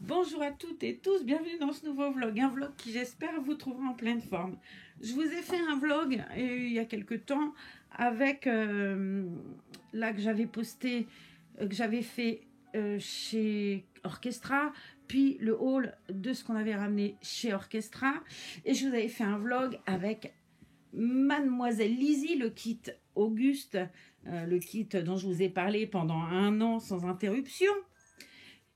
Bonjour à toutes et tous, bienvenue dans ce nouveau vlog, un vlog qui j'espère vous trouvera en pleine forme. Je vous ai fait un vlog il y a quelques temps avec là que j'avais posté, que j'avais fait chez Orchestra, puis le haul de ce qu'on avait ramené chez Orchestra, et je vous avais fait un vlog avec Mademoiselle Lizzie, le kit Auguste, le kit dont je vous ai parlé pendant 1 an sans interruption.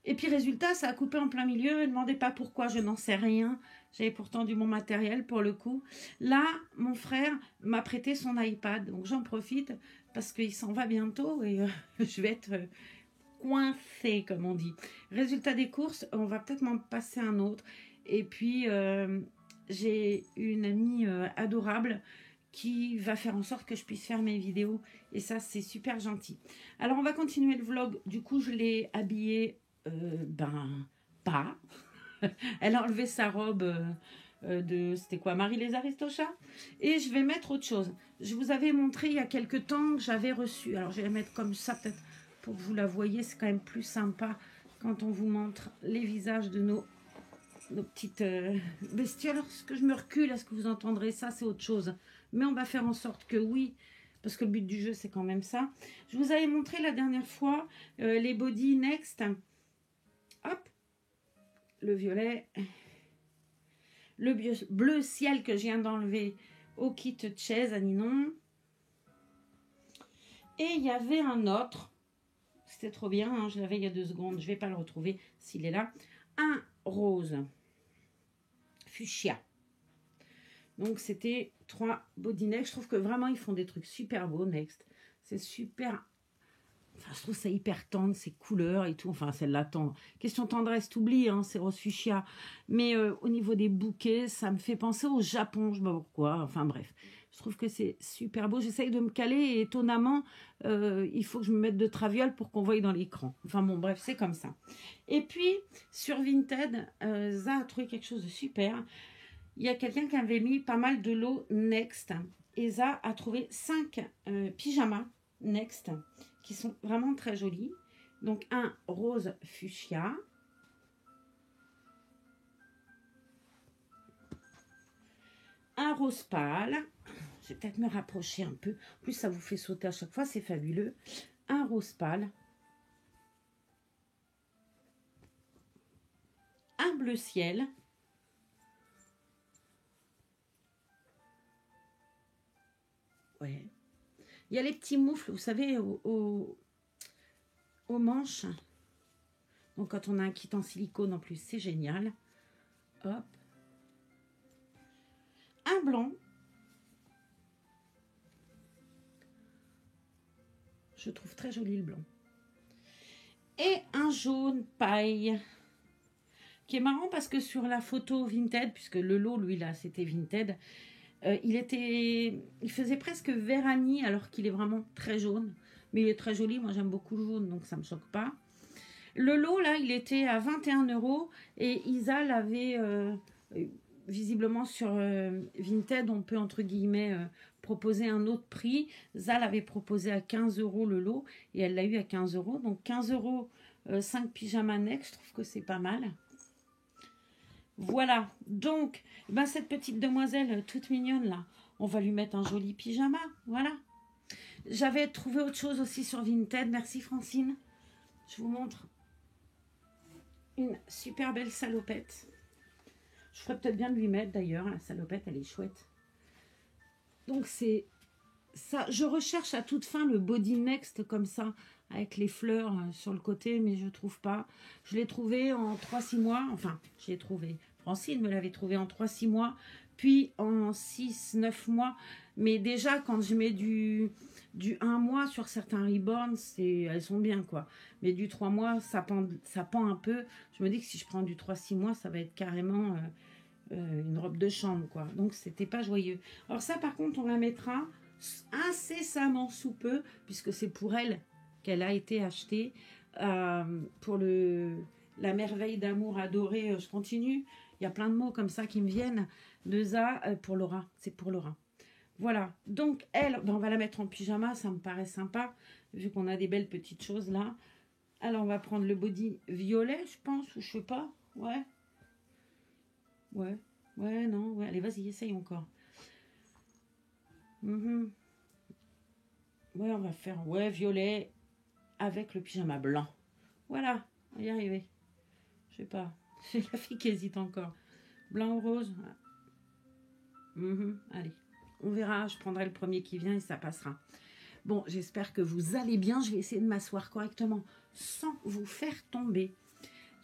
Et puis résultat, ça a coupé en plein milieu. Ne demandez pas pourquoi, je n'en sais rien. J'avais pourtant du bon matériel pour le coup. Là, mon frère m'a prêté son iPad. Donc j'en profite parce qu'il s'en va bientôt et je vais être coincée, comme on dit. Résultat des courses, on va peut-être m'en passer un autre. Et puis, j'ai une amie adorable qui va faire en sorte que je puisse faire mes vidéos. Et ça, c'est super gentil. Alors, on va continuer le vlog. Du coup, je l'ai habillée pas. Elle a enlevé sa robe de, c'était quoi, Marie les Aristochats. Et je vais mettre autre chose. Je vous avais montré il y a quelques temps que j'avais reçu. Alors je vais la mettre comme ça peut-être pour que vous la voyez. C'est quand même plus sympa quand on vous montre les visages de nos petites bestioles. Est-ce que je me recule? Est-ce que vous entendrez ça? C'est autre chose. Mais on va faire en sorte que oui. Parce que le but du jeu, c'est quand même ça. Je vous avais montré la dernière fois les body next. Hop, le violet, le bleu ciel que je viens d'enlever au kit chaise à Ninon. Et il y avait un autre, c'était trop bien, hein, je l'avais il y a 2 secondes, je ne vais pas le retrouver s'il est là. Un rose fuchsia. Donc c'était 3 body next. Je trouve que vraiment ils font des trucs super beaux next. C'est super. Enfin, je trouve ça hyper tendre, ces couleurs et tout. Enfin, celle-là, question tendresse, t'oublies, hein, c'est rose fuchsia. Mais au niveau des bouquets, ça me fait penser au Japon, je sais pas pourquoi. Enfin, bref, je trouve que c'est super beau. J'essaye de me caler et étonnamment, il faut que je me mette de traviole pour qu'on voie dans l'écran. Enfin, bon, bref, c'est comme ça. Et puis, sur Vinted, Za a trouvé quelque chose de super. Il y a quelqu'un qui avait mis pas mal de lots Next. Et Za a trouvé 5 pyjamas Next qui sont vraiment très jolis. Donc un rose fuchsia, un rose pâle, je vais peut-être me rapprocher un peu, en plus ça vous fait sauter à chaque fois, c'est fabuleux, un rose pâle, un bleu ciel, ouais, il y a les petits moufles, vous savez, aux manches. Donc quand on a un kit en silicone en plus, c'est génial. Hop. Un blanc. Je trouve très joli le blanc. Et un jaune paille. Qui est marrant parce que sur la photo Vinted, puisque le lot, lui, là, c'était Vinted, il faisait presque verani alors qu'il est vraiment très jaune. Mais il est très joli, moi j'aime beaucoup le jaune, donc ça ne me choque pas. Le lot, là, il était à 21 € et Isa l'avait, visiblement sur Vinted, on peut entre guillemets proposer un autre prix. Za l'avait proposé à 15 € le lot et elle l'a eu à 15 €. Donc 15 €, 5 pyjamas next, je trouve que c'est pas mal. Voilà, donc ben, cette petite demoiselle toute mignonne là, on va lui mettre un joli pyjama, voilà. J'avais trouvé autre chose aussi sur Vinted, merci Francine. Je vous montre une super belle salopette. Je ferais peut-être bien de lui mettre d'ailleurs, la salopette elle est chouette. Donc c'est ça, je recherche à toute fin le body next comme ça, avec les fleurs sur le côté, mais je trouve pas. Je l'ai trouvé en 3-6 mois, enfin, je l'ai trouvé. Francine me l'avait trouvé en 3-6 mois, puis en 6-9 mois. Mais déjà, quand je mets du 1 mois sur certains reborns, elles sont bien, quoi. Mais du 3 mois, ça pend un peu. Je me dis que si je prends du 3-6 mois, ça va être carrément une robe de chambre, quoi. Donc, c'était pas joyeux. Alors ça, par contre, on la mettra incessamment sous peu, puisque c'est pour elle qu'elle a été achetée, pour la merveille d'amour adorée. Je continue, il y a plein de mots comme ça qui me viennent de Za, pour Laura, c'est pour Laura. Voilà, donc elle, ben on va la mettre en pyjama, ça me paraît sympa, vu qu'on a des belles petites choses là. Alors, on va prendre le body violet, je pense, ou je sais pas. Ouais. Ouais. Ouais, non. Ouais. Allez, vas-y, essaye encore. Mhm. Ouais, on va faire ouais, violet avec le pyjama blanc. Voilà, on va y arriver. Je sais pas. C'est la fille qui hésite encore. Blanc ou rose? Mhm. Allez, on verra. Je prendrai le premier qui vient et ça passera. Bon, j'espère que vous allez bien. Je vais essayer de m'asseoir correctement sans vous faire tomber.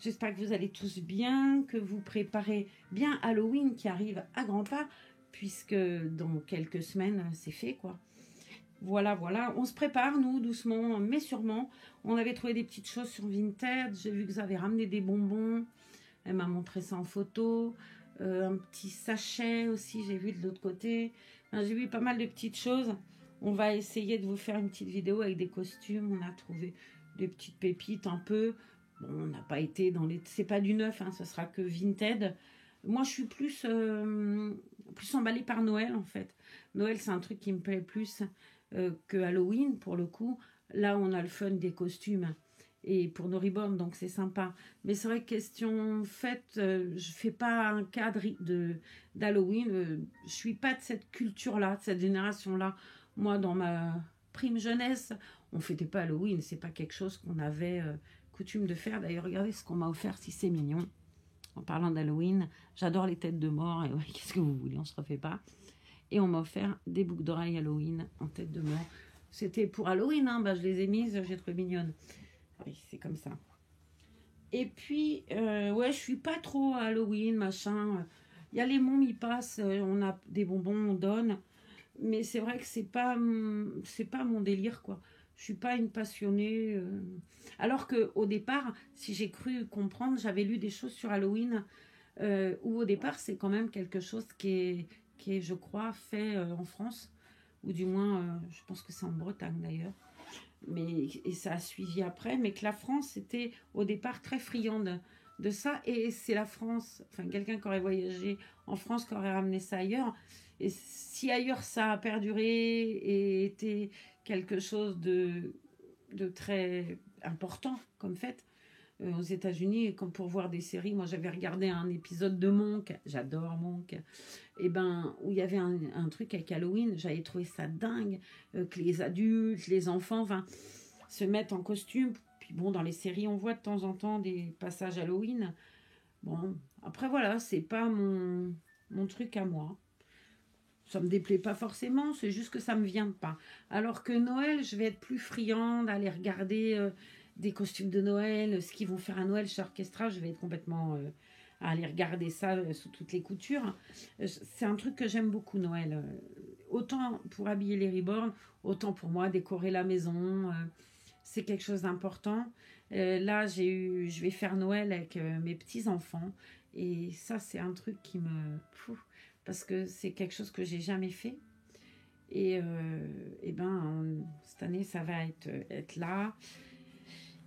J'espère que vous allez tous bien, que vous préparez bien Halloween qui arrive à grands pas, puisque dans quelques semaines, c'est fait, quoi. Voilà, voilà. On se prépare, nous, doucement, mais sûrement. On avait trouvé des petites choses sur Vinted. J'ai vu que vous avez ramené des bonbons. Elle m'a montré ça en photo. Un petit sachet aussi, j'ai vu de l'autre côté. Enfin, j'ai vu pas mal de petites choses. On va essayer de vous faire une petite vidéo avec des costumes. On a trouvé des petites pépites un peu. Bon, on n'a pas été dans les... C'est pas du neuf, hein, ce sera que Vinted. Moi, je suis plus emballée par Noël, en fait. Noël, c'est un truc qui me plaît plus que Halloween, pour le coup. Là, on a le fun des costumes et pour nos reborn, donc c'est sympa. Mais c'est vrai que question faite, je fais pas un cadre d'Halloween. Je suis pas de cette culture-là, de cette génération-là. Moi, dans ma prime jeunesse, on fêtait pas Halloween. C'est pas quelque chose qu'on avait coutume de faire. D'ailleurs, regardez ce qu'on m'a offert, si c'est mignon. En parlant d'Halloween, j'adore les têtes de mort. Et ouais, qu'est-ce que vous voulez, on se refait pas. Et on m'a offert des boucles d'oreilles Halloween en tête de mort. C'était pour Halloween, hein, bah, je les ai mises, j'ai trouvé mignonnes. Oui, c'est comme ça. Et puis, ouais, je suis pas trop Halloween, machin. Il y a les mômes, ils passent, on a des bonbons, on donne. Mais c'est vrai que c'est pas mon délire, quoi. Je suis pas une passionnée. Alors que au départ, si j'ai cru comprendre, j'avais lu des choses sur Halloween, où au départ, c'est quand même quelque chose qui est, je crois, fait en France. Ou du moins, je pense que c'est en Bretagne d'ailleurs mais et ça a suivi après, mais que la France était au départ très friande de ça, et c'est la France, enfin quelqu'un qui aurait voyagé en France qui aurait ramené ça ailleurs, et si ailleurs ça a perduré et été quelque chose de très important comme fait, aux États-Unis, comme pour voir des séries, moi j'avais regardé un épisode de Monk, j'adore Monk, et ben où il y avait un truc avec Halloween, j'avais trouvé ça dingue, que les adultes, les enfants, enfin, se mettent en costume. Puis bon, dans les séries, on voit de temps en temps des passages Halloween. Bon, après voilà, c'est pas mon truc à moi. Ça me déplaît pas forcément, c'est juste que ça me vient pas. Alors que Noël, je vais être plus friande, aller regarder des costumes de Noël, ce qu'ils vont faire à Noël chez Orchestra, je vais être complètement à aller regarder ça sous toutes les coutures. C'est un truc que j'aime beaucoup, Noël. Autant pour habiller les reborn, autant pour moi décorer la maison. C'est quelque chose d'important. Là, je vais faire Noël avec mes petits-enfants. Et ça, c'est un truc qui me... parce que c'est quelque chose que j'ai jamais fait. Et ben, cette année, ça va être là.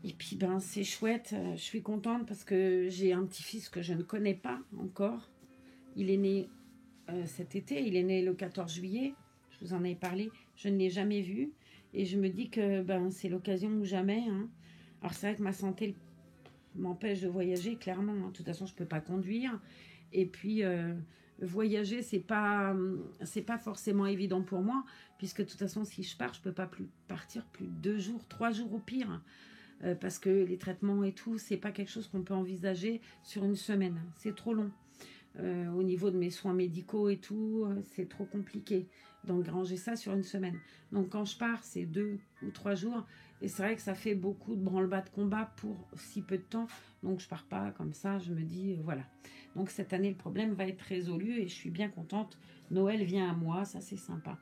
Et puis, ben, c'est chouette. Je suis contente parce que j'ai un petit-fils que je ne connais pas encore. Il est né cet été. Il est né le 14 juillet. Je vous en ai parlé. Je ne l'ai jamais vu. Et je me dis que ben, c'est l'occasion ou jamais. Hein. Alors, c'est vrai que ma santé m'empêche de voyager, clairement. Hein. De toute façon, je ne peux pas conduire. Et puis, voyager, c'est pas forcément évident pour moi, puisque de toute façon, si je pars, je peux pas plus partir plus de 2 jours, 3 jours au pire, parce que les traitements et tout, c'est pas quelque chose qu'on peut envisager sur une semaine. C'est trop long. Au niveau de mes soins médicaux et tout, c'est trop compliqué d'engranger ça sur une semaine. Donc quand je pars, c'est 2 ou 3 jours. Et c'est vrai que ça fait beaucoup de branle-bas de combat pour si peu de temps. Donc je pars pas comme ça, je me dis, voilà. Donc cette année, le problème va être résolu et je suis bien contente. Noël vient à moi, ça c'est sympa.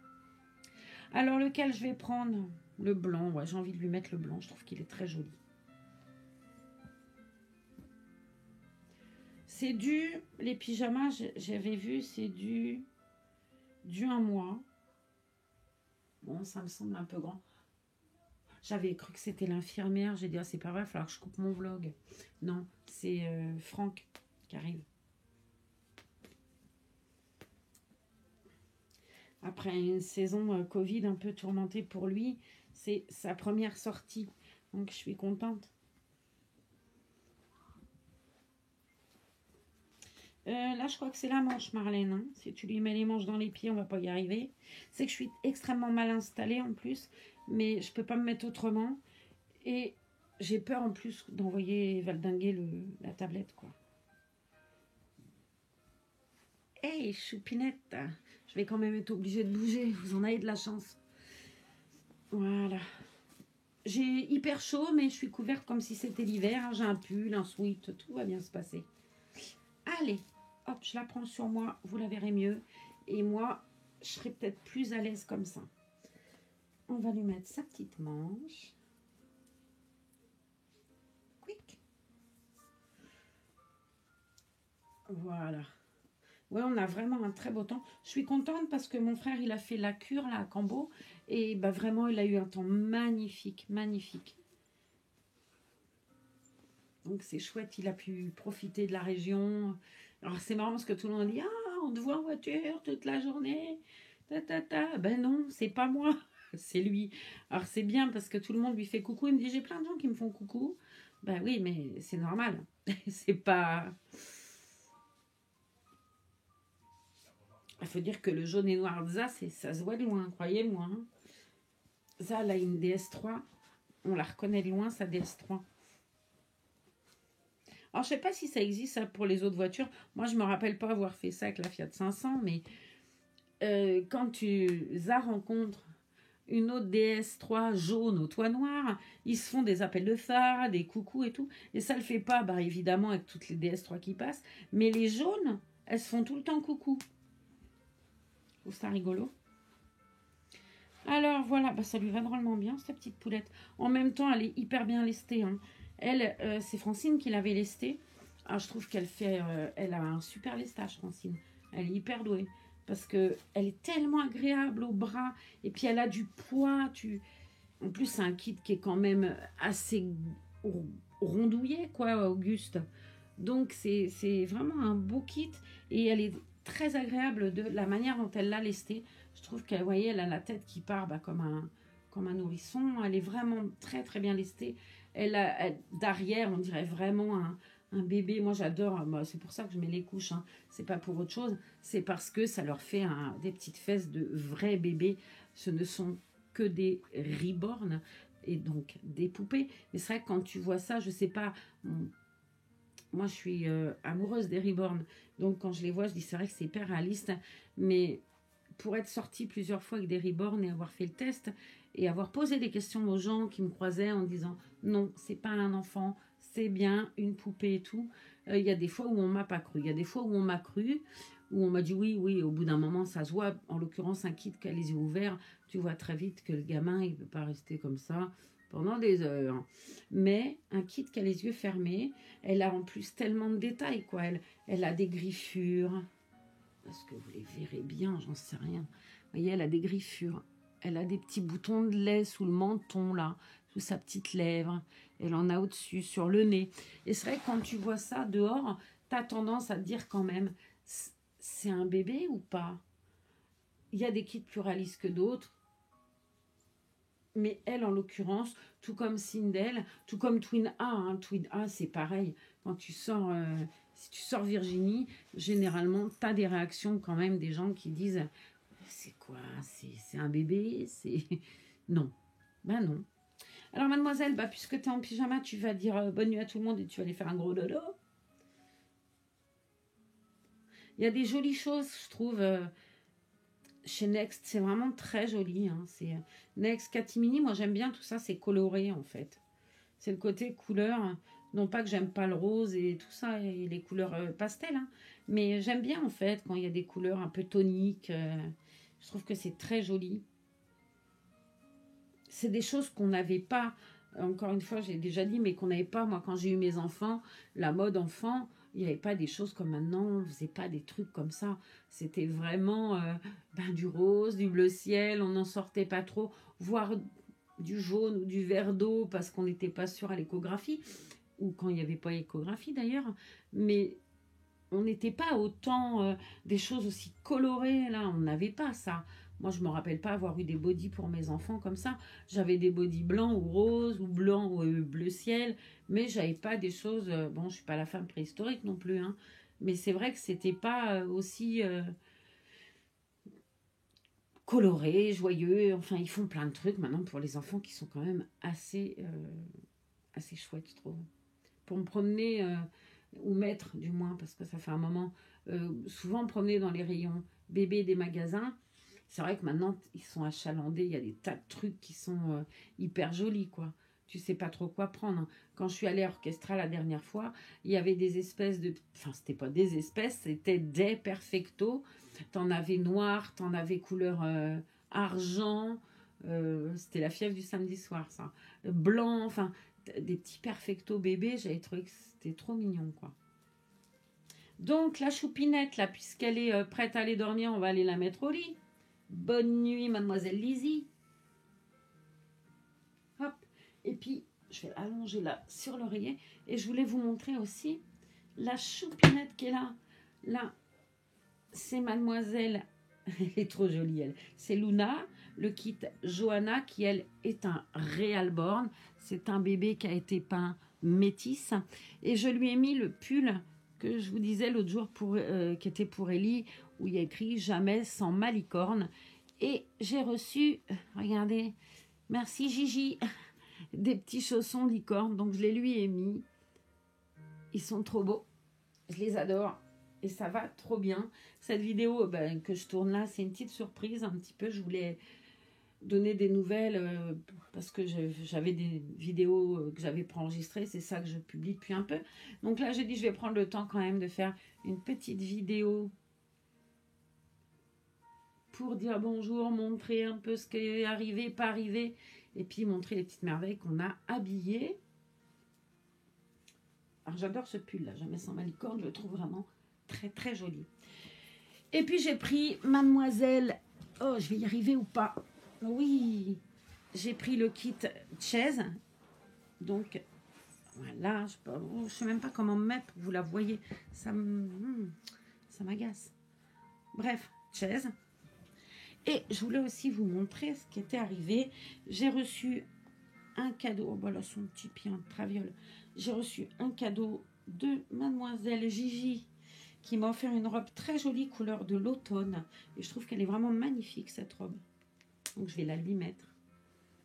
Alors lequel je vais prendre? Le blanc, ouais, j'ai envie de lui mettre le blanc, je trouve qu'il est très joli. C'est les pyjamas, j'avais vu, c'est du 1 mois. Bon, ça me semble un peu grand. J'avais cru que c'était l'infirmière. J'ai dit, ah, c'est pas vrai, il va falloir que je coupe mon vlog. Non, c'est Franck qui arrive. Après une saison Covid un peu tourmentée pour lui, c'est sa première sortie. Donc, je suis contente. Là, je crois que c'est la manche, Marlène, hein. Si tu lui mets les manches dans les pieds, on va pas y arriver. C'est que je suis extrêmement mal installée en plus, mais je peux pas me mettre autrement. Et j'ai peur en plus d'envoyer valdinguer la tablette, quoi. Hey, choupinette, je vais quand même être obligée de bouger. Vous en avez de la chance. Voilà. J'ai hyper chaud, mais je suis couverte comme si c'était l'hiver. J'ai un pull, un sweat, tout va bien se passer. Allez, hop, je la prends sur moi, vous la verrez mieux. Et moi, je serai peut-être plus à l'aise comme ça. On va lui mettre sa petite manche. Quick. Voilà. Ouais, on a vraiment un très beau temps. Je suis contente parce que mon frère, il a fait la cure là à Cambo. Et bah, vraiment, il a eu un temps magnifique, magnifique. Donc c'est chouette, il a pu profiter de la région. Alors c'est marrant parce que tout le monde dit: ah, on te voit en voiture toute la journée. Ta, ta, ta. Ben non, c'est pas moi, c'est lui. Alors c'est bien parce que tout le monde lui fait coucou. Il me dit: j'ai plein de gens qui me font coucou. Ben oui, mais c'est normal. C'est pas. Il faut dire que le jaune et noir de Ça, ça se voit de loin, croyez-moi, hein. Ça, elle a une DS3. On la reconnaît de loin, sa DS3. Alors, je sais pas si ça existe ça, pour les autres voitures. Moi, je me rappelle pas avoir fait ça avec la Fiat 500, mais quand tu rencontres une autre DS3 jaune au toit noir, ils se font des appels de phare, des coucous et tout. Et ça le fait pas, bah, évidemment, avec toutes les DS3 qui passent. Mais les jaunes, elles se font tout le temps coucou. Je trouve ça rigolo. Alors voilà, bah, ça lui va drôlement bien, cette petite poulette. En même temps, elle est hyper bien lestée, hein. Elle, c'est Francine qui l'avait lestée. Ah, je trouve qu'elle fait, elle a un super lestage, Francine. Elle est hyper douée. Parce que elle est tellement agréable au bras. Et puis elle a du poids. En plus, c'est un kit qui est quand même assez rondouillé, quoi, Auguste. Donc c'est vraiment un beau kit. Et elle est très agréable de la manière dont elle l'a lesté. Je trouve qu'elle, voyez, elle a la tête qui part bah, comme un nourrisson. Elle est vraiment très très bien lestée. Derrière, on dirait vraiment un bébé. Moi, j'adore. Bah, c'est pour ça que je mets les couches, hein. C'est pas pour autre chose. C'est parce que ça leur fait des petites fesses de vrais bébés. Ce ne sont que des reborn et donc des poupées. Mais c'est vrai que quand tu vois ça, je sais pas. Moi, je suis amoureuse des reborn. Donc, quand je les vois, je dis c'est vrai que c'est hyper réaliste. Mais pour être sortie plusieurs fois avec des reborn et avoir fait le test et avoir posé des questions aux gens qui me croisaient en disant non, c'est pas un enfant, c'est bien une poupée et tout. Il y a des fois où on m'a pas cru. Il y a des fois où on m'a cru, où on m'a dit oui, oui. Au bout d'un moment, ça se voit. En l'occurrence, un kid qui a les yeux ouverts, tu vois très vite que le gamin, il peut pas rester comme ça pendant des heures. Mais un kid qui a les yeux fermés, elle a en plus tellement de détails, quoi. Elle a des griffures. Est-ce que vous les verrez bien? J'en sais rien. Vous voyez, elle a des griffures. Elle a des petits boutons de lait sous le menton, là, sous sa petite lèvre. Elle en a au-dessus, sur le nez. Et c'est vrai que quand tu vois ça dehors, tu as tendance à te dire quand même, c'est un bébé ou pas? Il y a des kits plus réalistes que d'autres. Mais elle, en l'occurrence, tout comme Sindel, tout comme Twin A, hein. Twin A, c'est pareil. Quand tu sors, si tu sors Virginie, généralement, tu as des réactions quand même des gens qui disent c'est quoi? C'est un bébé? C'est. Non. Ben non. Alors, mademoiselle, bah, puisque tu es en pyjama, tu vas dire bonne nuit à tout le monde et tu vas aller faire un gros dodo. Il y a des jolies choses, je trouve. Chez Next, c'est vraiment très joli, hein. C'est Next Catimini, moi j'aime bien tout ça, c'est coloré en fait. C'est le côté couleur, non pas que j'aime pas le rose et tout ça, et les couleurs pastel, hein, mais j'aime bien en fait quand il y a des couleurs un peu toniques. Je trouve que c'est très joli. C'est des choses qu'on n'avait pas, encore une fois, j'ai déjà dit, mais qu'on n'avait pas, moi, quand j'ai eu mes enfants, la mode enfant, il n'y avait pas des choses comme maintenant, on ne faisait pas des trucs comme ça. C'était vraiment du rose, du bleu ciel, on n'en sortait pas trop, voire du jaune ou du vert d'eau parce qu'on n'était pas sûr à l'échographie, ou quand il n'y avait pas échographie d'ailleurs, mais on n'était pas autant des choses aussi colorées, là, on n'avait pas ça. Moi, je me rappelle pas avoir eu des bodys pour mes enfants comme ça. J'avais des bodys blancs ou roses, ou blancs ou bleu ciel, mais j'avais pas des choses... bon, je suis pas la femme préhistorique non plus, hein, Mais c'est vrai que c'était pas aussi coloré, joyeux. Enfin, ils font plein de trucs maintenant pour les enfants qui sont quand même assez chouettes, je trouve. Pour me promener, ou mettre du moins, parce que ça fait un moment, souvent me promener dans les rayons bébés des magasins. C'est vrai que maintenant, ils sont achalandés, il y a des tas de trucs qui sont hyper jolis, quoi. Tu sais pas trop quoi prendre. Quand je suis allée à Orchestra la dernière fois, il y avait des espèces de... Enfin, c'était pas des espèces, c'était des perfectos. T'en avais noir, t'en avais couleur argent. C'était la fièvre du samedi soir, ça. Blanc, enfin, des petits perfectos bébés. J'avais trouvé que c'était trop mignon, quoi. Donc, la choupinette, là, puisqu'elle est prête à aller dormir, on va aller la mettre au lit. Bonne nuit, mademoiselle Lizzie. Hop. Et puis, je vais allonger là sur l'oreiller. Et je voulais vous montrer aussi la choupinette qui est là. Là, c'est mademoiselle. Elle est trop jolie, elle. C'est Luna, le kit Johanna, qui, elle, est un Realborn. C'est un bébé qui a été peint métis. Et je lui ai mis le pull que je vous disais l'autre jour, qui était pour Ellie, où il y a écrit « Jamais sans ma licorne ». Et j'ai reçu, regardez, merci Gigi, des petits chaussons licorne. Donc je les lui ai mis. Ils sont trop beaux. Je les adore. Et ça va trop bien. Cette vidéo que je tourne là, c'est une petite surprise un petit peu. Je voulais donner des nouvelles parce que j'avais des vidéos que j'avais préenregistrées. C'est ça que je publie depuis un peu. Donc là, j'ai dit, je vais prendre le temps quand même de faire une petite vidéo pour dire bonjour, montrer un peu ce qui est arrivé, pas arrivé, et puis montrer les petites merveilles qu'on a habillées. Alors j'adore ce pull là, Jamais sans ma licorne, je le trouve vraiment très très joli. Et puis j'ai pris mademoiselle, oh je vais y arriver ou pas, oui, j'ai pris le kit chaise, donc voilà, je ne sais même pas comment me mettre, vous la voyez, ça m'agace. Bref, chaise. Et je voulais aussi vous montrer ce qui était arrivé. J'ai reçu un cadeau. Oh, voilà son petit pied en traviole. J'ai reçu un cadeau de mademoiselle Gigi qui m'a offert une robe très jolie couleur de l'automne. Et je trouve qu'elle est vraiment magnifique cette robe. Donc je vais la lui mettre.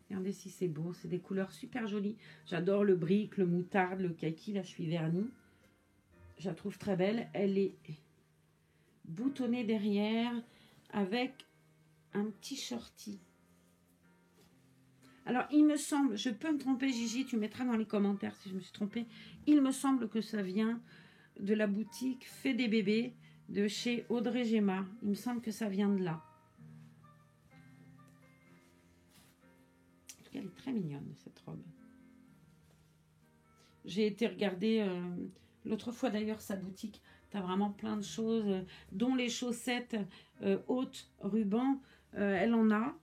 Regardez si c'est beau. C'est des couleurs super jolies. J'adore le brique, le moutarde, le kaki. Là je suis vernie. Je la trouve très belle. Elle est boutonnée derrière avec un petit shorty. Alors, il me semble, je peux me tromper, Gigi, tu mettras dans les commentaires si je me suis trompée. Il me semble que ça vient de la boutique Fait des bébés de chez Audrey Gemma. Il me semble que ça vient de là. En tout cas, elle est très mignonne, cette robe. J'ai été regarder l'autre fois d'ailleurs sa boutique. Tu as vraiment plein de choses, dont les chaussettes hautes ruban. Elle en a.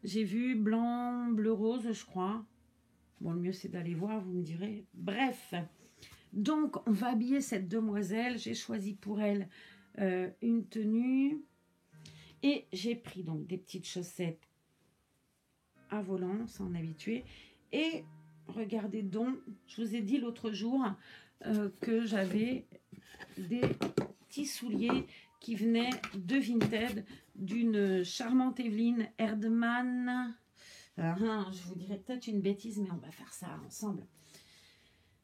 J'ai vu blanc, bleu, rose, je crois. Bon, le mieux, c'est d'aller voir, vous me direz. Bref, donc, on va habiller cette demoiselle. J'ai choisi pour elle une tenue. Et j'ai pris donc des petites chaussettes à volant, sans habituer. Et regardez donc, je vous ai dit l'autre jour que j'avais des petits souliers qui venaient de Vinted, d'une charmante Evelyne Erdmann. Je vous dirais peut-être une bêtise, mais on va faire ça ensemble.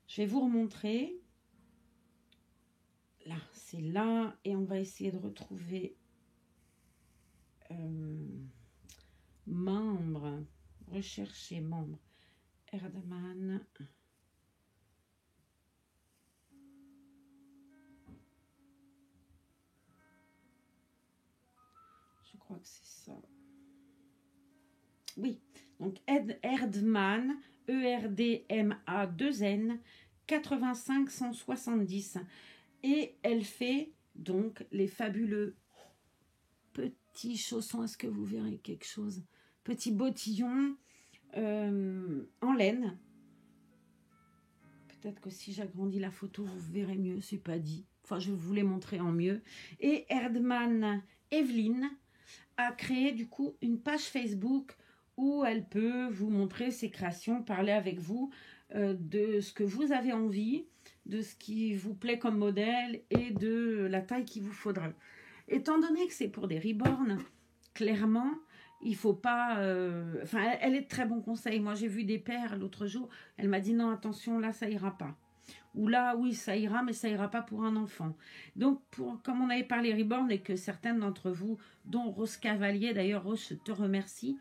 Je vais vous remontrer. Là, c'est là. Et on va essayer de retrouver membre. Rechercher membre. Erdmann. Je crois que c'est ça. Oui, donc Erdmann, ERDMA2N, 85 170. Et elle fait donc les fabuleux petits chaussons. Est-ce que vous verrez quelque chose? Petits bottillons en laine. Peut-être que si j'agrandis la photo, vous verrez mieux, c'est pas dit. Enfin, je vous les montrer en mieux. Et Erdmann Evelyne a créé du coup une page Facebook où elle peut vous montrer ses créations, parler avec vous de ce que vous avez envie. de ce qui vous plaît comme modèle et de la taille qu'il vous faudra. Étant donné que c'est pour des reborn, clairement, il faut pas... Enfin, elle est de très bon conseil. Moi, j'ai vu des paires l'autre jour. Elle m'a dit non, attention, là, ça ira pas. Ou là, oui, ça ira, mais ça ira pas pour un enfant. Donc, comme on avait parlé reborn et que certaines d'entre vous, dont Rose Cavalier, d'ailleurs, Rose, je te remercie,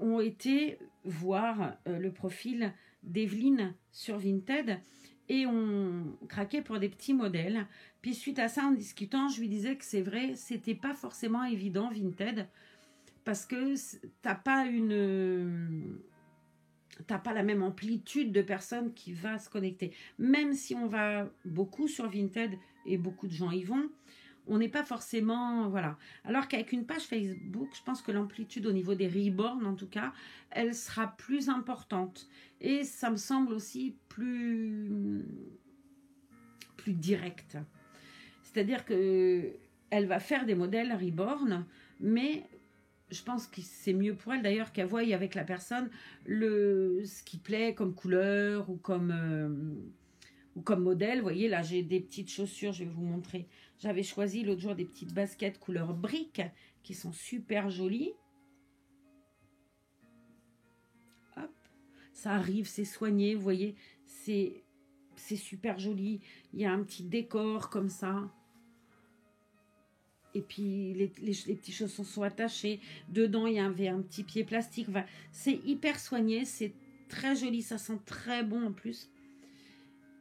ont été voir le profil d'Evelyne sur Vinted et on craquait pour des petits modèles. Puis suite à ça, en discutant, je lui disais que c'est vrai, c'était pas forcément évident Vinted parce que t'as pas la même amplitude de personnes qui va se connecter. Même si on va beaucoup sur Vinted et beaucoup de gens y vont, on n'est pas forcément... Voilà. Alors qu'avec une page Facebook, je pense que l'amplitude au niveau des reborn, en tout cas, elle sera plus importante. Et ça me semble aussi plus directe. C'est-à-dire qu'elle va faire des modèles reborn, mais je pense que c'est mieux pour elle d'ailleurs qu'elle voie avec la personne ce qui plaît comme couleur ou comme modèle. Vous voyez, là, j'ai des petites chaussures, je vais vous montrer. J'avais choisi l'autre jour des petites baskets couleur brique qui sont super jolies. Hop, ça arrive, c'est soigné, vous voyez, c'est super joli. Il y a un petit décor comme ça. Et puis, les petits chaussons sont attachés. Dedans, il y avait un petit pied plastique. Enfin, c'est hyper soigné, c'est très joli, ça sent très bon en plus.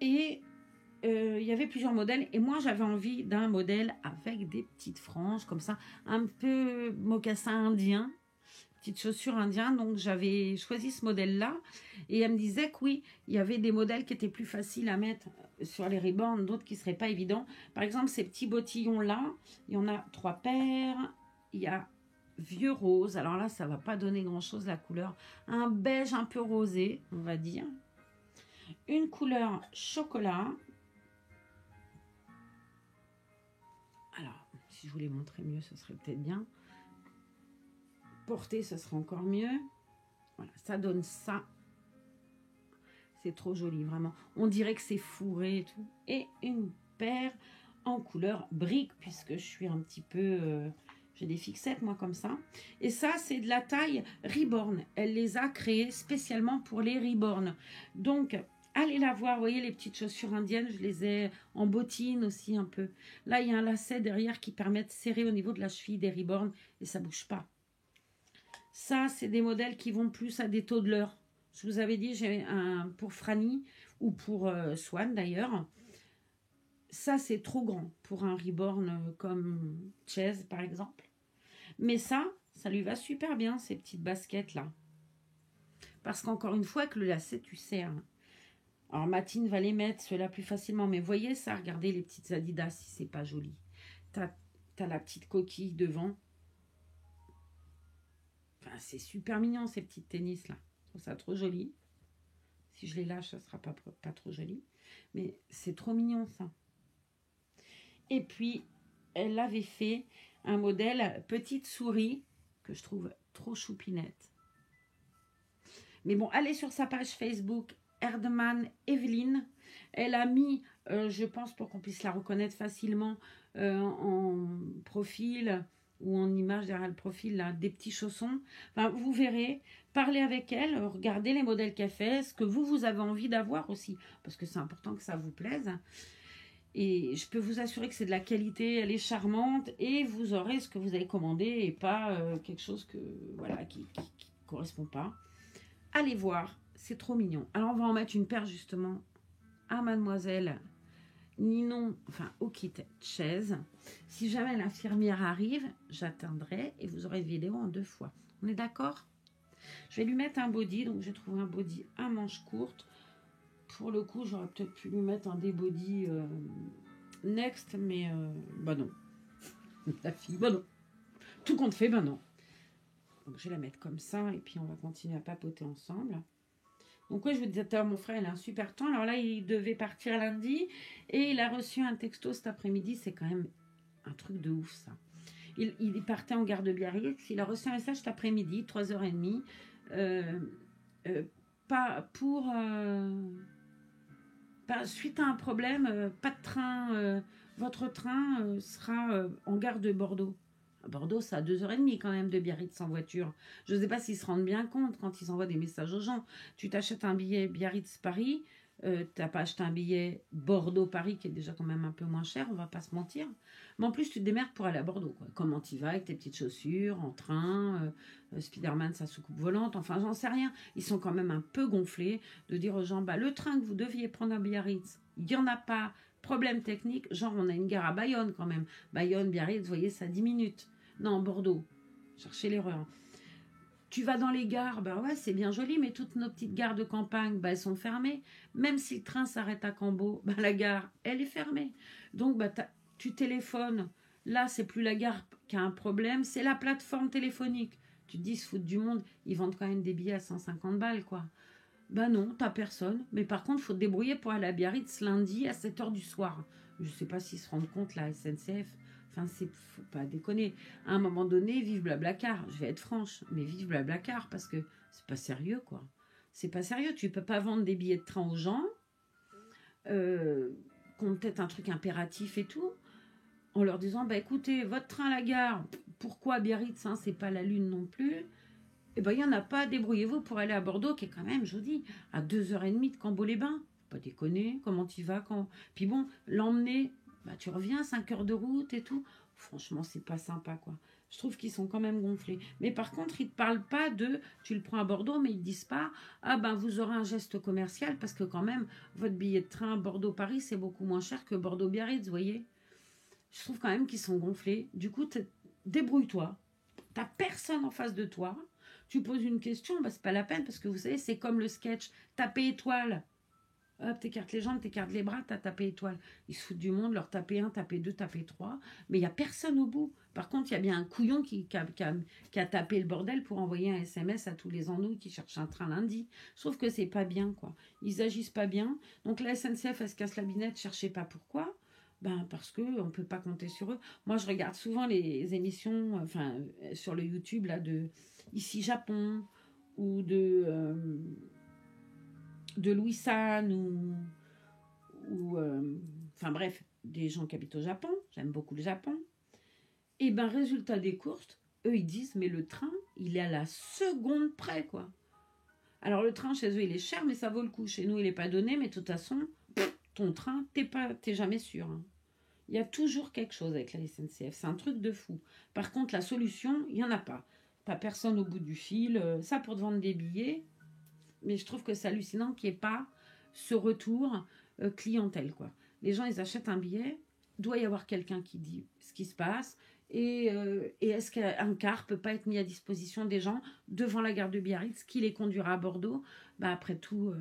Et il y avait plusieurs modèles. Et moi, j'avais envie d'un modèle avec des petites franges comme ça. Un peu mocassin indien. Petites chaussures indiennes. Donc, j'avais choisi ce modèle-là. Et elle me disait que oui, il y avait des modèles qui étaient plus faciles à mettre sur les reborn, d'autres qui ne seraient pas évidents. Par exemple, ces petits bottillons-là, il y en a 3 paires. Il y a vieux rose. Alors là, ça ne va pas donner grand-chose, la couleur. Un beige un peu rosé, on va dire. Une couleur chocolat. Alors, si je voulais montrer mieux, ce serait peut-être bien. Porter, ce serait encore mieux. Voilà, ça donne ça. C'est trop joli, vraiment. On dirait que c'est fourré et tout. Et une paire en couleur brique, puisque je suis un petit peu... j'ai des fixettes, moi, comme ça. Et ça, c'est de la taille reborn. Elle les a créées spécialement pour les reborn. Donc, allez la voir. Vous voyez, les petites chaussures indiennes, je les ai en bottine aussi un peu. Là, il y a un lacet derrière qui permet de serrer au niveau de la cheville des reborn et ça ne bouge pas. Ça, c'est des modèles qui vont plus à des toddlers. Je vous avais dit, j'ai un pour Franny ou pour Swan d'ailleurs. Ça, c'est trop grand pour un reborn comme Chase, par exemple. Mais ça lui va super bien, ces petites baskets-là. Parce qu'encore une fois, avec le lacet, tu sais. Hein. Alors, Matine va les mettre, ceux-là, plus facilement. Mais voyez ça, regardez les petites Adidas, si c'est pas joli. T'as la petite coquille devant. Enfin, c'est super mignon, ces petites tennis-là. Je trouve ça trop joli. Si je les lâche, ça ne sera pas trop joli. Mais c'est trop mignon, ça. Et puis, elle avait fait un modèle petite souris que je trouve trop choupinette. Mais bon, allez sur sa page Facebook, Erdmann Evelyne. Elle a mis, je pense, pour qu'on puisse la reconnaître facilement, en profil ou en image derrière le profil, là, des petits chaussons. Enfin, vous verrez, parlez avec elle, regardez les modèles qu'elle fait, ce que vous avez envie d'avoir aussi, parce que c'est important que ça vous plaise. Et je peux vous assurer que c'est de la qualité, elle est charmante, et vous aurez ce que vous avez commandé, et pas quelque chose qui ne correspond pas. Allez voir, c'est trop mignon. Alors, on va en mettre une paire, justement, à mademoiselle Ninon, enfin au kit chaise. Si jamais l'infirmière arrive, j'atteindrai et vous aurez une vidéo en 2 fois. On est d'accord? Je vais lui mettre un body, donc j'ai trouvé un body à manches courtes. Pour le coup, j'aurais peut-être pu lui mettre un des body next, mais bah non. La fille, bah non. Tout compte fait, bah non. Donc je vais la mettre comme ça et puis on va continuer à papoter ensemble. Donc oui, je vous disais tout à l'heure, mon frère, il a un super temps. Alors là, il devait partir lundi et il a reçu un texto cet après-midi. C'est quand même un truc de ouf, ça. Il partait en gare de Biarritz. Il a reçu un message cet après-midi, 3h30. Pas pour... Suite à un problème, pas de train, votre train sera en gare de Bordeaux. À Bordeaux, c'est à 2h30 quand même de Biarritz en voiture. Je ne sais pas s'ils se rendent bien compte quand ils envoient des messages aux gens. Tu t'achètes un billet Biarritz-Paris, tu n'as pas acheté un billet Bordeaux-Paris qui est déjà quand même un peu moins cher, on va pas se mentir. Mais en plus, tu te démerdes pour aller à Bordeaux, quoi. Comment tu vas avec tes petites chaussures, en train, Spider-Man, sa soucoupe volante, enfin, j'en sais rien. Ils sont quand même un peu gonflés de dire aux gens, bah, le train que vous deviez prendre à Biarritz, il n'y en a pas. Problème technique, genre on a une gare à Bayonne quand même. Bayonne, Biarritz, vous voyez, ça 10 minutes. Non, Bordeaux. Cherchez l'erreur. Tu vas dans les gares, bah ouais, c'est bien joli, mais toutes nos petites gares de campagne, bah, elles sont fermées. Même si le train s'arrête à Cambo, bah, la gare, elle est fermée. Donc, bah, tu téléphones. Là, c'est plus la gare qui a un problème, c'est la plateforme téléphonique. Tu te dis, se foutent du monde, ils vendent quand même des billets à 150 balles, quoi. Ben non, t'as personne. Mais par contre, il faut te débrouiller pour aller à Biarritz lundi à 7h du soir. Je sais pas s'ils se rendent compte, la SNCF. Enfin, faut pas déconner. À un moment donné, vive Blablacar. Je vais être franche, mais vive Blablacar parce que c'est pas sérieux, quoi. C'est pas sérieux. Tu peux pas vendre des billets de train aux gens qui ont peut-être un truc impératif et tout, en leur disant, bah écoutez, votre train à la gare, pourquoi Biarritz, hein, c'est pas la Lune non plus. Eh ben, il n'y en a pas. Débrouillez-vous pour aller à Bordeaux, qui est quand même, je vous dis, à 2h30 de Cambo-les-Bains. Pas déconner, comment tu vas quand... Puis bon, l'emmener, bah, tu reviens, 5 heures de route et tout. Franchement, c'est pas sympa, quoi. Je trouve qu'ils sont quand même gonflés. Mais par contre, ils ne te parlent pas de... Tu le prends à Bordeaux, mais ils ne disent pas... Ah ben, vous aurez un geste commercial, parce que quand même, votre billet de train Bordeaux-Paris, c'est beaucoup moins cher que Bordeaux-Biarritz, vous voyez. Je trouve quand même qu'ils sont gonflés. Du coup, débrouille-toi. T'as personne en face de toi. Tu poses une question, bah, c'est pas la peine parce que vous savez, c'est comme le sketch. Taper étoile. Hop, t'écartes les jambes, t'écartes les bras, t'as tapé étoile. Ils se foutent du monde, leur taper 1, taper 2, taper 3. Mais il n'y a personne au bout. Par contre, il y a bien un couillon qui a tapé le bordel pour envoyer un SMS à tous les ennuis qui cherchent un train lundi. Je trouve que c'est pas bien, quoi. Ils agissent pas bien. Donc la SNCF, elle se casse la binette, cherchez pas pourquoi. Ben, parce qu'on ne peut pas compter sur eux. Moi, je regarde souvent les émissions sur le YouTube là, de Ici Japon ou de Louis San enfin bref, des gens qui habitent au Japon. J'aime beaucoup le Japon. Et ben, résultat des courses, eux, ils disent, mais le train, il est à la seconde près, quoi. Alors, le train, chez eux, il est cher, mais ça vaut le coup. Chez nous, il n'est pas donné, mais de toute façon, ton train, t'es jamais sûr, hein. Il y a toujours quelque chose avec la SNCF. C'est un truc de fou. Par contre, la solution, il n'y en a pas. Pas personne au bout du fil. Ça pour te vendre des billets. Mais je trouve que c'est hallucinant qu'il n'y ait pas ce retour clientèle, quoi. Les gens, ils achètent un billet. Doit y avoir quelqu'un qui dit ce qui se passe. Et est-ce qu'un car peut pas être mis à disposition des gens devant la gare de Biarritz qui les conduira à Bordeaux? Bah après tout,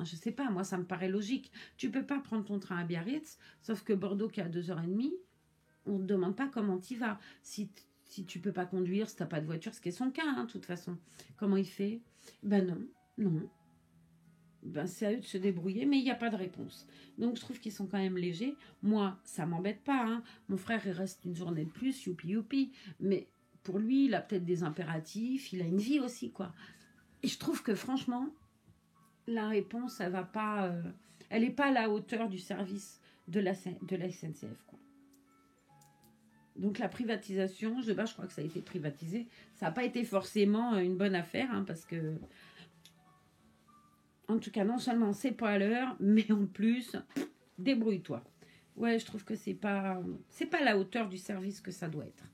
je sais pas, moi ça me paraît logique. Tu peux pas prendre ton train à Biarritz, sauf que Bordeaux qui est à 2h30, on ne te demande pas comment tu vas. Si tu peux pas conduire, si tu n'as pas de voiture, ce qui est son cas, hein, de toute façon. Comment il fait? Ben non, non. Ben, c'est à eux de se débrouiller, mais il n'y a pas de réponse. Donc je trouve qu'ils sont quand même légers. Moi, ça m'embête pas, hein. Mon frère, il reste une journée de plus, youpi youpi. Mais pour lui, il a peut-être des impératifs, il a une vie aussi, quoi. Et je trouve que franchement, la réponse, elle va pas, elle n'est pas à la hauteur du service de la SNCF, quoi. Donc la privatisation, je crois que ça a été privatisé. Ça n'a pas été forcément une bonne affaire, hein, parce que en tout cas, non seulement c'est pas à l'heure, mais en plus, débrouille-toi. Ouais, je trouve que c'est pas à la hauteur du service que ça doit être.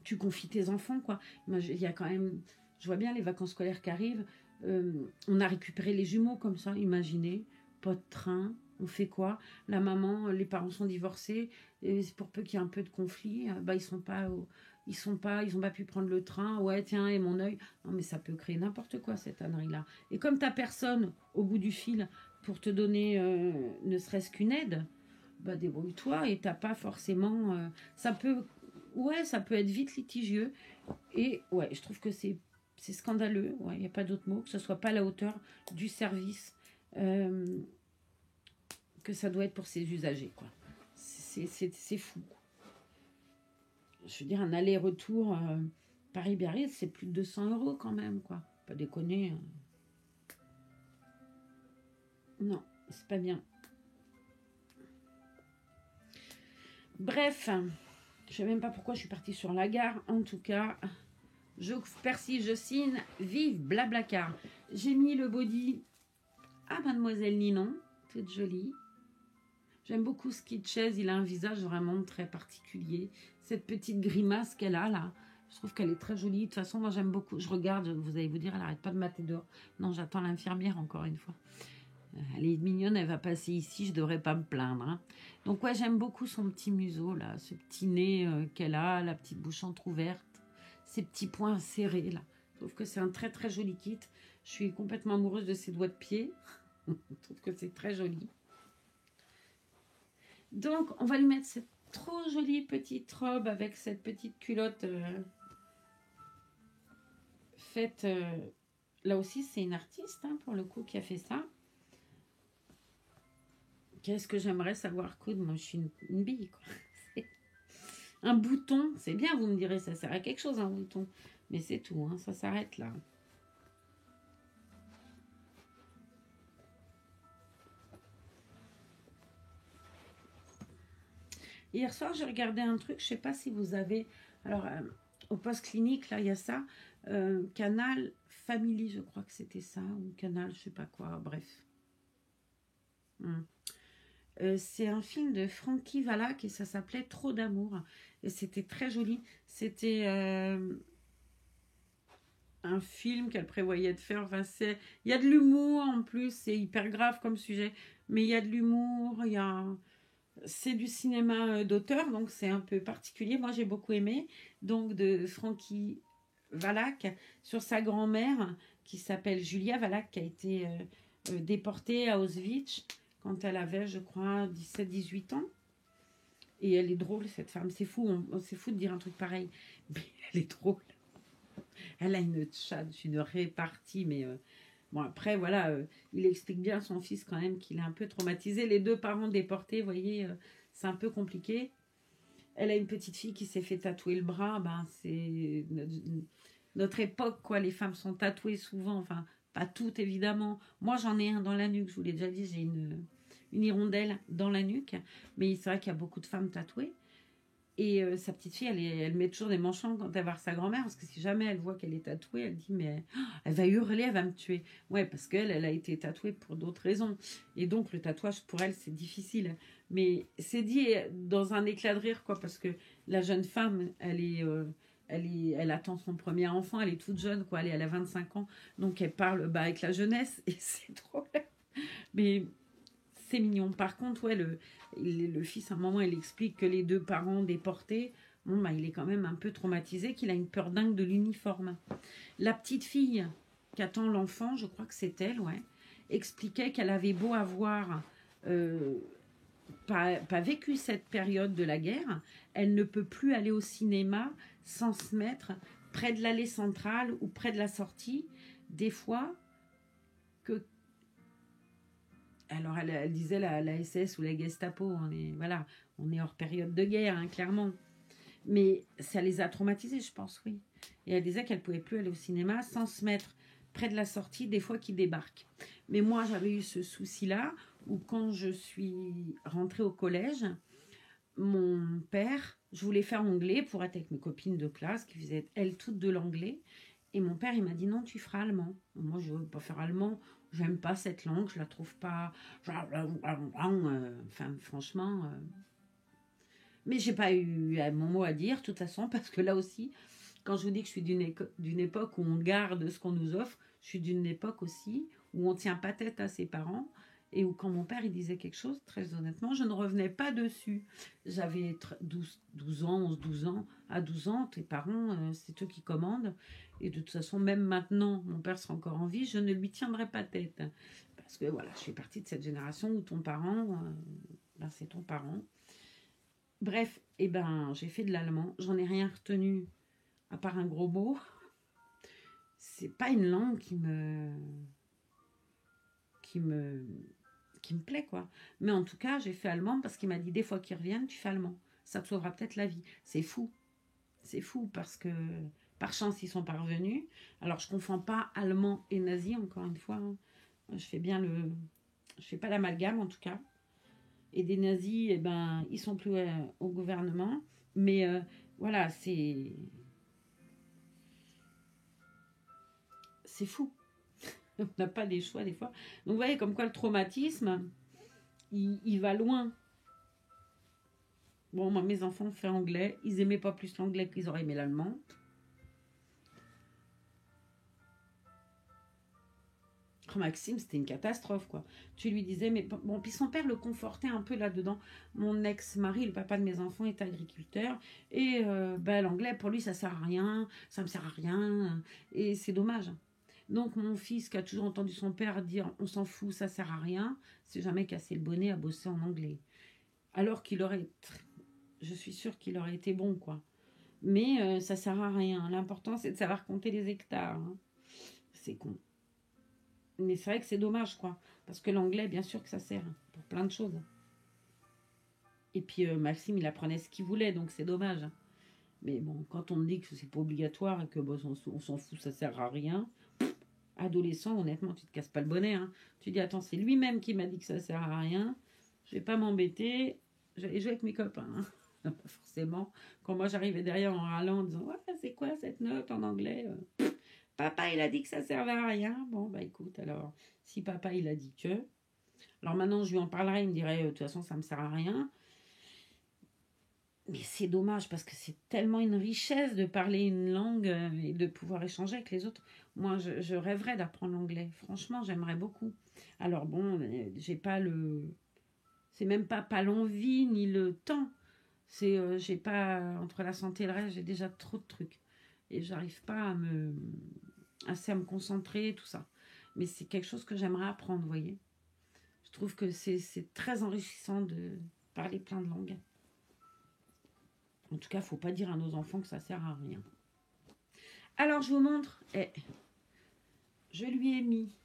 Tu confies tes enfants, quoi. Moi, il y a quand même, je vois bien les vacances scolaires qui arrivent. On a récupéré les jumeaux comme ça, imaginez. Pas de train, on fait quoi? La maman, les parents sont divorcés. Et c'est pour peu qu'il y ait un peu de conflit, bah ils ont pas pu prendre le train. Ouais, tiens, et mon œil. Non, mais ça peut créer n'importe quoi, cette ânerie-là. Et comme t'as personne au bout du fil pour te donner ne serait-ce qu'une aide, bah débrouille-toi et t'as pas forcément. Ça peut être vite litigieux. Et ouais, je trouve que c'est scandaleux. Ouais, il n'y a pas d'autre mot, que ce soit pas à la hauteur du service que ça doit être pour ses usagers, quoi. C'est fou. Je veux dire, un aller-retour Paris-Biarritz, c'est plus de 200 € quand même, quoi. Pas déconner. Non, c'est pas bien. Bref, je sais même pas pourquoi je suis partie sur la gare. En tout cas, je persiste, je signe. Vive Blablacar. J'ai mis le body à Mademoiselle Ninon. Toute jolie. J'aime beaucoup Sketches. Il a un visage vraiment très particulier. Cette petite grimace qu'elle a là. Je trouve qu'elle est très jolie. De toute façon, moi j'aime beaucoup. Je regarde, vous allez vous dire, elle n'arrête pas de mater dehors. Non, j'attends l'infirmière encore une fois. Elle est mignonne, elle va passer ici, je devrais pas me plaindre. Hein. Donc ouais, j'aime beaucoup son petit museau là, ce petit nez qu'elle a, la petite bouche entrouverte, ces petits poings serrés là. Je trouve que c'est un très très joli kit. Je suis complètement amoureuse de ses doigts de pied. Je trouve que c'est très joli. Donc on va lui mettre cette trop jolie petite robe avec cette petite culotte faite. Là aussi c'est une artiste hein, pour le coup qui a fait ça. Qu'est-ce que j'aimerais savoir coudre? Moi, je suis une bille, quoi. Un bouton, c'est bien, vous me direz, ça sert à quelque chose, un bouton. Mais c'est tout, hein, ça s'arrête là. Hier soir, j'ai regardé un truc, je ne sais pas si vous avez... Alors, au poste clinique, là, il y a ça. Canal Family, je crois que c'était ça. Ou Canal, je ne sais pas quoi, bref. C'est un film de Frankie Valak et ça s'appelait Trop d'amour. Et c'était très joli. C'était un film qu'elle prévoyait de faire. Enfin, il y a de l'humour en plus. C'est hyper grave comme sujet. Mais il y a de l'humour. C'est du cinéma d'auteur. Donc c'est un peu particulier. Moi j'ai beaucoup aimé. Donc de Frankie Valak sur sa grand-mère qui s'appelle Julia Valak qui a été déportée à Auschwitz quand elle avait, je crois, 17-18 ans. Et elle est drôle, cette femme. C'est fou, c'est fou de dire un truc pareil. Mais elle est drôle. Elle a une tchatche, une répartie. Mais bon, après, voilà, il explique bien à son fils quand même qu'il est un peu traumatisé. Les deux parents déportés, vous voyez, c'est un peu compliqué. Elle a une petite fille qui s'est fait tatouer le bras. Ben, c'est notre époque, quoi. Les femmes sont tatouées souvent. Enfin, pas toutes, évidemment. Moi, j'en ai un dans la nuque. Je vous l'ai déjà dit, j'ai une hirondelle dans la nuque. Mais c'est vrai qu'il y a beaucoup de femmes tatouées. Et sa petite fille, elle met toujours des manchons quand elle va voir sa grand-mère, parce que si jamais elle voit qu'elle est tatouée, elle dit, mais elle va hurler, elle va me tuer. Ouais, parce qu'elle, elle a été tatouée pour d'autres raisons. Et donc, le tatouage, pour elle, c'est difficile. Mais c'est dit dans un éclat de rire, quoi, parce que la jeune femme, elle attend son premier enfant, elle est toute jeune, quoi, elle a 25 ans, donc elle parle avec la jeunesse, et c'est drôle. Mais c'est mignon. Par contre, ouais, le fils, à un moment, il explique que les deux parents déportés, bon, bah, il est quand même un peu traumatisé, qu'il a une peur dingue de l'uniforme. La petite fille qui attend l'enfant, je crois que c'est elle, ouais, expliquait qu'elle avait beau avoir pas vécu cette période de la guerre, elle ne peut plus aller au cinéma sans se mettre près de l'allée centrale ou près de la sortie. Des fois, que alors, elle disait la SS ou la Gestapo, on est hors période de guerre, hein, clairement. Mais ça les a traumatisés, je pense, oui. Et elle disait qu'elle ne pouvait plus aller au cinéma sans se mettre près de la sortie, des fois qu'ils débarquent. Mais moi, j'avais eu ce souci-là, où quand je suis rentrée au collège, mon père, je voulais faire anglais pour être avec mes copines de classe, qui faisaient, elles, toutes de l'anglais. Et mon père, il m'a dit, non, tu feras allemand. Moi, je ne veux pas faire allemand. J'aime pas cette langue, je la trouve pas. Enfin, franchement. Mais j'ai pas eu mon mot à dire, de toute façon, parce que là aussi, quand je vous dis que je suis d'une époque où on garde ce qu'on nous offre, je suis d'une époque aussi où on tient pas tête à ses parents et où quand mon père il disait quelque chose, très honnêtement, je ne revenais pas dessus. J'avais 12 ans, 11-12 ans. À 12 ans, tes parents, c'est eux qui commandent. Et de toute façon, même maintenant, mon père sera encore en vie, je ne lui tiendrai pas tête. Parce que voilà, je fais partie de cette génération où ton parent, c'est ton parent. Bref, j'ai fait de l'allemand. J'en ai rien retenu à part un gros mot. C'est pas une langue qui me plaît, quoi. Mais en tout cas, j'ai fait allemand parce qu'il m'a dit des fois qu'ils reviennent, tu fais allemand. Ça te sauvera peut-être la vie. C'est fou. C'est fou parce que par chance, ils sont pas revenus. Alors, je confonds pas allemand et nazi, encore une fois. Hein. Je fais bien Je fais pas l'amalgame en tout cas. Et des nazis, eh ben, ils sont plus au gouvernement. Mais voilà, c'est fou. On n'a pas des choix des fois. Donc vous voyez comme quoi le traumatisme, il va loin. Bon, moi, mes enfants ont fait anglais. Ils aimaient pas plus l'anglais qu'ils auraient aimé l'allemand. Oh, Maxime, c'était une catastrophe, quoi. Tu lui disais, mais bon, puis son père le confortait un peu là-dedans. Mon ex-mari, le papa de mes enfants, est agriculteur. Et ben, l'anglais, pour lui, ça sert à rien. Ça me sert à rien. Et c'est dommage. Donc, mon fils, qui a toujours entendu son père dire, on s'en fout, ça sert à rien, s'est jamais cassé le bonnet à bosser en anglais. Alors qu'il aurait... Je suis sûre qu'il aurait été bon, quoi. Mais ça sert à rien. L'important, c'est de savoir compter les hectares. Hein. C'est con. Mais c'est vrai que c'est dommage, quoi. Parce que l'anglais, bien sûr que ça sert pour plein de choses. Et puis, Maxime, il apprenait ce qu'il voulait, donc c'est dommage. Mais bon, quand on me dit que c'est pas obligatoire et que bon, on s'en fout, ça sert à rien. Adolescent, honnêtement, tu te casses pas le bonnet. Hein. Tu dis, attends, c'est lui-même qui m'a dit que ça sert à rien. Je vais pas m'embêter. J'allais jouer avec mes copains. Hein. Pas forcément. Quand moi, j'arrivais derrière en râlant, en disant, ouais, c'est quoi cette note en anglais Papa, il a dit que ça servait à rien. Bon, bah écoute, alors, si papa, il a dit que... Alors maintenant, je lui en parlerai, il me dirait, de toute façon, ça me sert à rien. Mais c'est dommage, parce que c'est tellement une richesse de parler une langue et de pouvoir échanger avec les autres. Moi, je rêverais d'apprendre l'anglais. Franchement, j'aimerais beaucoup. Alors bon, j'ai pas le... C'est même pas l'envie, ni le temps. C'est, j'ai pas... Entre la santé et le reste, j'ai déjà trop de trucs. Et j'arrive pas assez à me concentrer, tout ça. Mais c'est quelque chose que j'aimerais apprendre, vous voyez. Je trouve que c'est très enrichissant de parler plein de langues. En tout cas, il ne faut pas dire à nos enfants que ça sert à rien. Alors, je vous montre. Je lui ai mis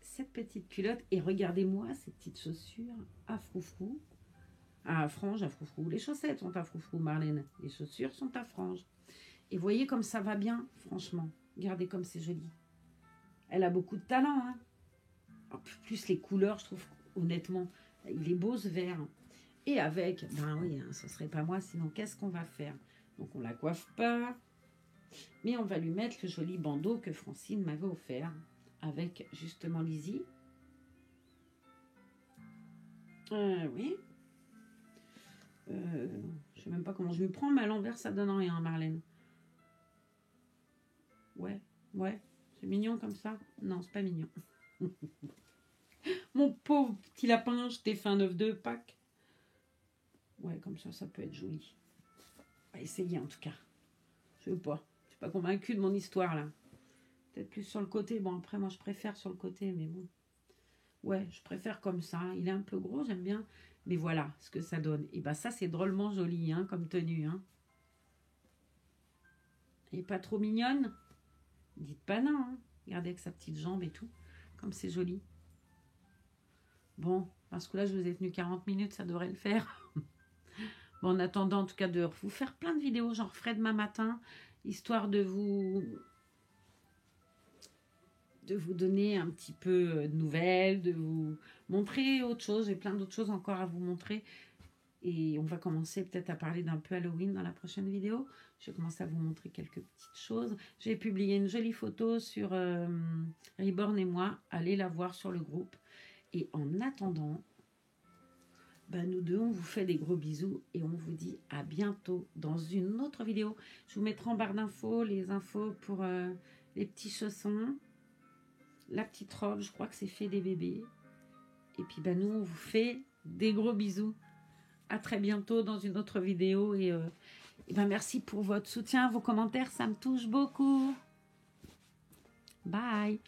cette petite culotte. Et regardez-moi ces petites chaussures à froufrou. À frange, à froufrou. Les chaussettes sont à froufrou, Marlène. Les chaussures sont à frange. Et voyez comme ça va bien, franchement. Regardez comme c'est joli. Elle a beaucoup de talent. Hein. En plus, les couleurs, je trouve, honnêtement, il est beau ce vert. Et avec, ben oui, hein, ce serait pas moi, sinon qu'est-ce qu'on va faire? Donc on la coiffe pas, mais on va lui mettre le joli bandeau que Francine m'avait offert, avec justement Lizzie. Oui. Je sais même pas comment je me prends, mais à l'envers ça donne rien, Marlène. Ouais, c'est mignon comme ça. Non, c'est pas mignon. Mon pauvre petit lapin, je t'ai fait un œuf de Pâques. Ouais, comme ça peut être joli. On va essayer en tout cas. Je sais pas. Je suis pas convaincue de mon histoire là. Peut-être plus sur le côté. Bon, après, moi, je préfère sur le côté, mais bon. Ouais, je préfère comme ça. Il est un peu gros, j'aime bien. Mais voilà ce que ça donne. Et bah, ça, c'est drôlement joli, hein, comme tenue. Hein. Et pas trop mignonne? Dites pas non. Hein. Regardez avec sa petite jambe et tout. Comme c'est joli. Bon, parce que là, je vous ai tenu 40 minutes, ça devrait le faire. Bon, en attendant, en tout cas, de vous faire plein de vidéos, j'en referai demain matin, histoire de vous donner un petit peu de nouvelles, de vous montrer autre chose. J'ai plein d'autres choses encore à vous montrer. Et on va commencer peut-être à parler d'un peu Halloween dans la prochaine vidéo. Je vais commencer à vous montrer quelques petites choses. J'ai publié une jolie photo sur Reborn et moi. Allez la voir sur le groupe. Et en attendant... Ben, nous deux, on vous fait des gros bisous et on vous dit à bientôt dans une autre vidéo. Je vous mettrai en barre d'infos les infos pour les petits chaussons, la petite robe, je crois que c'est fait des bébés. Et puis ben, nous, on vous fait des gros bisous. À très bientôt dans une autre vidéo et ben, merci pour votre soutien, vos commentaires, ça me touche beaucoup. Bye.